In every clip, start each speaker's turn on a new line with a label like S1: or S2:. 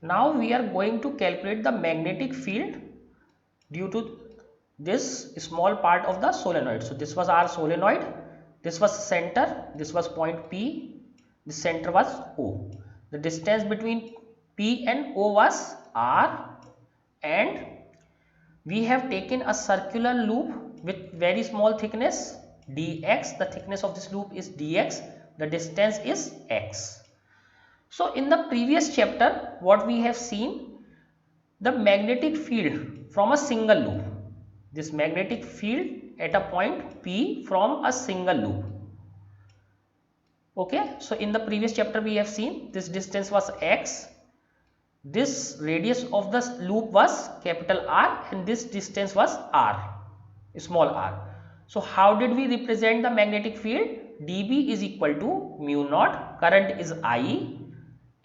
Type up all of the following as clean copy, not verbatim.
S1: Now we are going to calculate the magnetic field due to this small part of the solenoid. So this was our solenoid, this was center, this was point P, the center was O. The distance between P and O was R, and we have taken a circular loop with very small thickness dx. The thickness of this loop is dx, the distance is x. So in the previous chapter, what we have seen, the magnetic field from a single loop, this magnetic field at a point P from a single loop. Okay, so in the previous chapter we have seen this distance was x, this radius of the loop was capital R, and this distance was r, small r. So how did we represent the magnetic field? dB is equal to mu naught, current is I,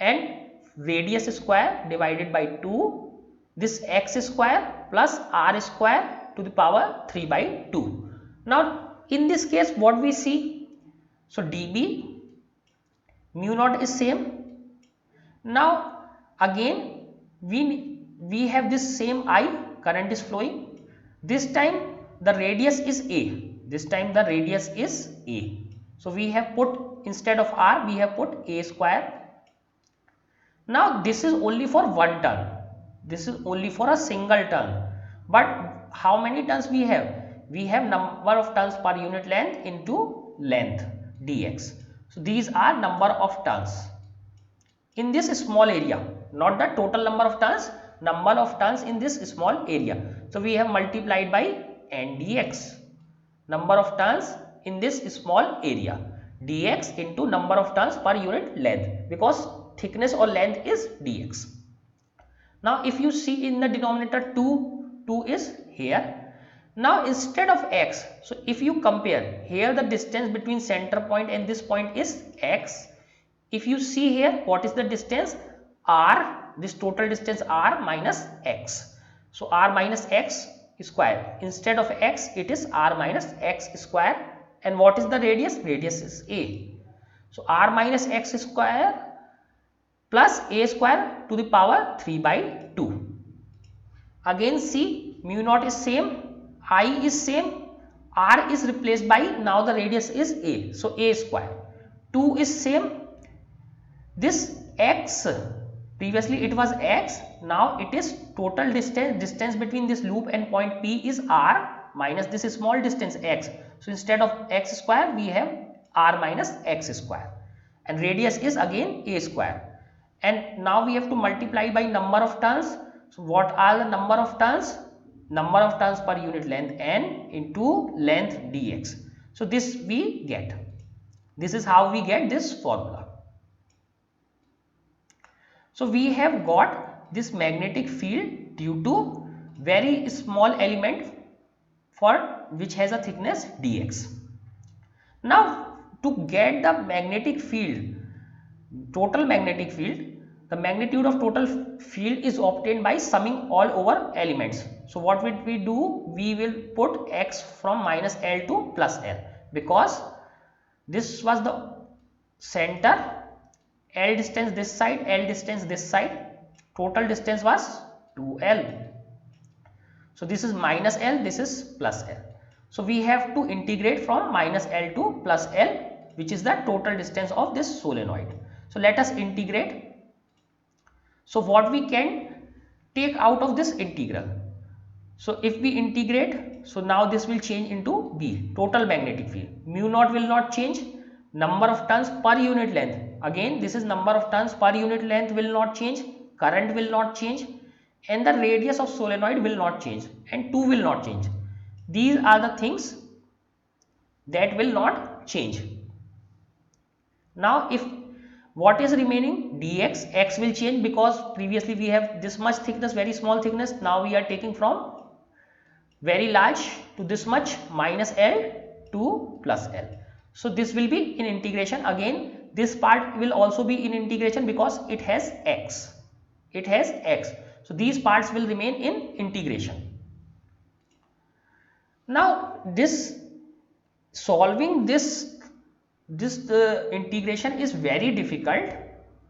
S1: and radius square divided by 2, this x square plus r square to the power 3 by 2. Now in this case what we see, so dB, mu naught is same. Now again we have this same I, current is flowing. This time the radius is a, this time the radius is a. So we have put, instead of r we have put a square. Now this is only for one turn, this is only for a single turn, but how many turns we have? We have number of turns per unit length into length dx. So these are number of turns in this small area, not the total number of turns, number of turns in this small area. So we have multiplied by n dx, number of turns in this small area, dx into number of turns per unit length, because thickness or length is dx. Now if you see in the denominator 2 is here. Now instead of x, so if you compare here, the distance between center point and this point is x. If you see here, what is the distance? R, this total distance r minus x. So r minus x square, instead of x it is r minus x square. And what is the radius? Radius is a. So r minus x square plus a square to the power 3 by 2. Again see, mu naught is same, I is same, r is replaced by, now the radius is a, so a square. 2 is same, this x, previously it was x, now it is total distance between this loop and point P is r minus this small distance x. So instead of x square we have r minus x square, and radius is again a square. And now we have to multiply by number of turns. So what are the number of turns? Number of turns per unit length n into length dx. So this we get, this is how we get this formula. So we have got this magnetic field due to very small element for which has a thickness dx. Now to get the magnetic field, total magnetic field, the magnitude of total field is obtained by summing all over elements. So what will we do? We will put x from minus L to plus L, because this was the center, L distance this side, L distance this side, total distance was 2L. So this is minus L, this is plus L. So we have to integrate from minus L to plus L, which is the total distance of this solenoid. So let us integrate. So what we can take out of this integral? So if we integrate, so now this will change into B, total magnetic field. Mu naught will not change, number of turns per unit length, again this is number of turns per unit length will not change, current will not change, and the radius of solenoid will not change, and 2 will not change. These are the things that will not change. Now if what is remaining? Dx, x will change because previously we have this much thickness, very small thickness, now we are taking from very large to this much, minus L to plus L. So this will be in integration. Again this part will also be in integration because it has x, it has x. So these parts will remain in integration. Now this solving this integration is very difficult,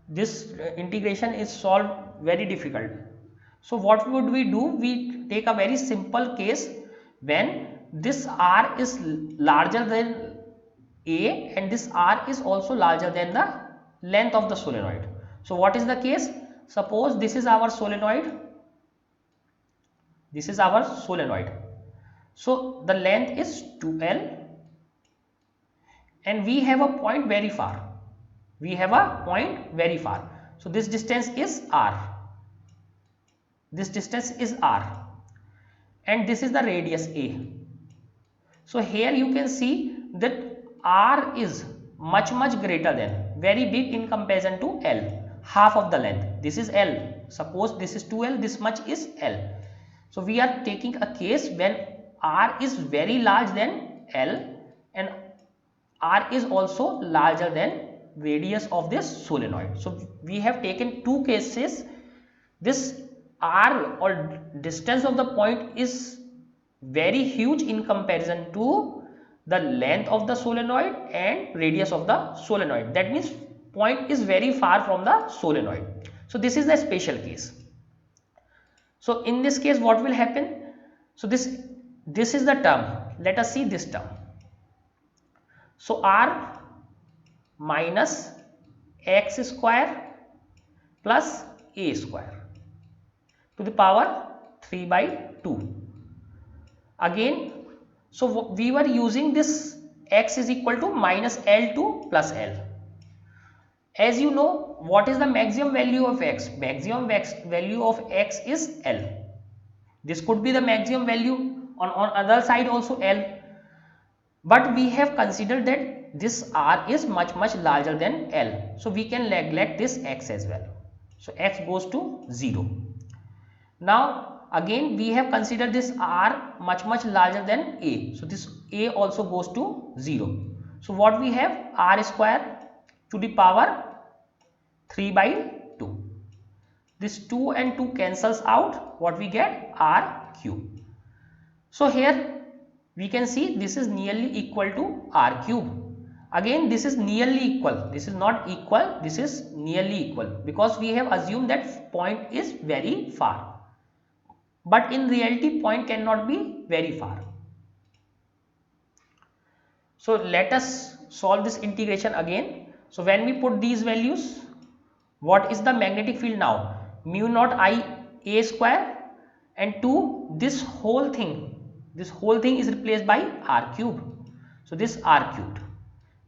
S1: this integration is solved very difficult. So what would we do? We take a very simple case when this r is larger than a and this r is also larger than the length of the solenoid. So what is the case? Suppose this is our solenoid, this is our solenoid. So the length is 2L and we have a point very far. We have a point very far. So this distance is r. This distance is r and this is the radius a. So here you can see that r is much greater than, very big in comparison to L, half of the length. This is L. Suppose this is 2L, this much is L. So we are taking a case when r is very large than L and r is also larger than radius of this solenoid. So we have taken two cases. This r or distance of the point is very huge in comparison to the length of the solenoid and radius of the solenoid. That means point is very far from the solenoid. So this is the special case. So in this case what will happen? So this is the term. Let us see this term. So r minus x square plus a square to the power 3 by 2. Again, so we were using this x is equal to minus L to plus L. As you know, what is the maximum value of x? Maximum value of x is L. This could be the maximum value on other side also L. But we have considered that this r is much larger than L. So we can neglect this x as well. So x goes to 0. Now again we have considered this r much larger than a. So this a also goes to 0. So what we have? R square to the power 3 by 2. This 2 and 2 cancels out. What we get? R cube. So here we can see this is nearly equal to r cube. Again this is nearly equal. This is not equal. This is nearly equal because we have assumed that point is very far. But in reality point cannot be very far. So let us solve this integration again. So when we put these values, what is the magnetic field now? Mu naught I a square and 2 this whole thing is replaced by r cube. So this r cubed,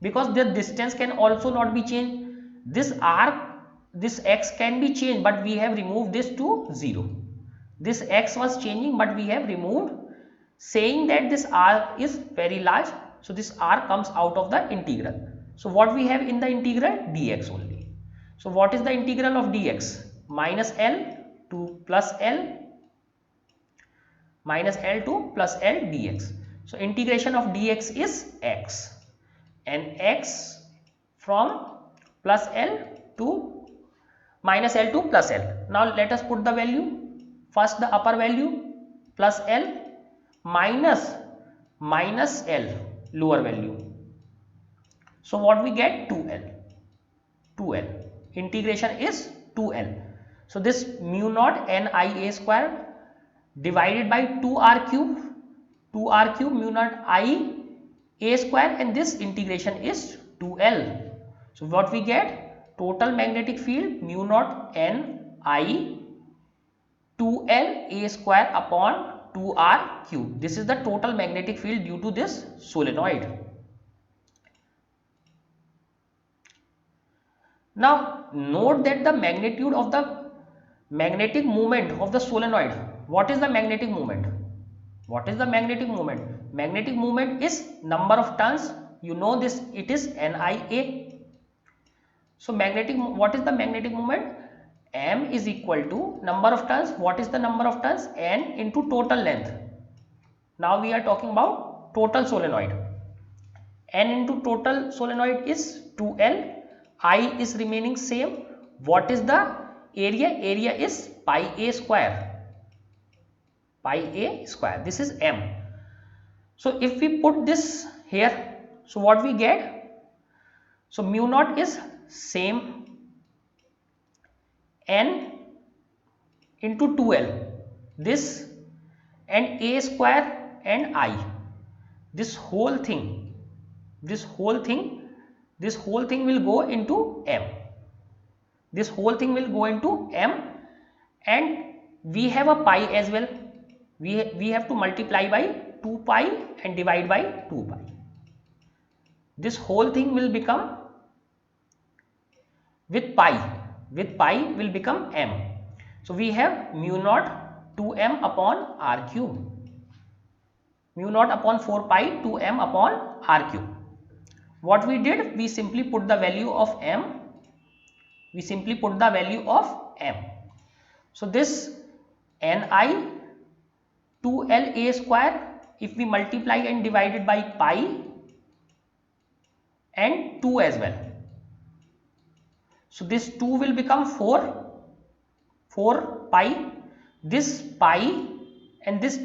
S1: because the distance can also not be changed. This r, this x can be changed, but we have removed this to 0. This x was changing but we have removed, saying that this r is very large. So this r comes out of the integral. So what we have in the integral? Dx only. So what is the integral of dx? Minus L to plus L, minus L to plus L dx. So integration of dx is x and x from plus L to minus L to plus L. Now let us put the value. First the upper value plus L minus L lower value. So what we get? 2L. 2L. Integration is 2L. So this mu naught n I a square divided by 2r cube. 2r cube mu naught I a square and this integration is 2L. So what we get? Total magnetic field mu naught n I 2L a square upon 2r cube. This is the total magnetic field due to this solenoid. Now note that the magnitude of the magnetic moment of the solenoid. What is the magnetic moment? What is the magnetic moment? Magnetic moment is number of turns. You know this, it is NIA. So magnetic, what is the magnetic moment? M is equal to number of turns. What is the number of turns? N into total length. Now we are talking about total solenoid. N into total solenoid is 2L. I is remaining same. What is the area? Area is pi a square. Pi a square. This is M. So if we put this here, so what we get? So mu naught is same N into 2L, this, and A square and I, this whole thing will go into M. This whole thing will go into M, and we have a pi as well. We have to multiply by 2 pi and divide by 2 pi. This whole thing will become, with pi will become M. So we have mu naught 2m upon r cube, mu naught upon 4 pi 2m upon r cube. What we did, we simply put the value of m. So this ni 2la square, if we multiply and divide it by pi and 2 as well, so this 2 will become 4 pi. This pi and this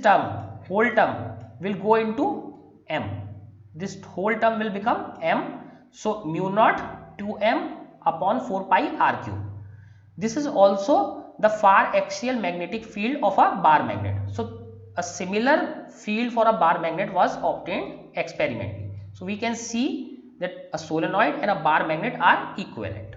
S1: whole term will go into m. This whole term will become m. So mu naught 2m upon 4 pi r cube. This is also the far axial magnetic field of a bar magnet. So a similar field for a bar magnet was obtained experimentally. So we can see that a solenoid and a bar magnet are equivalent.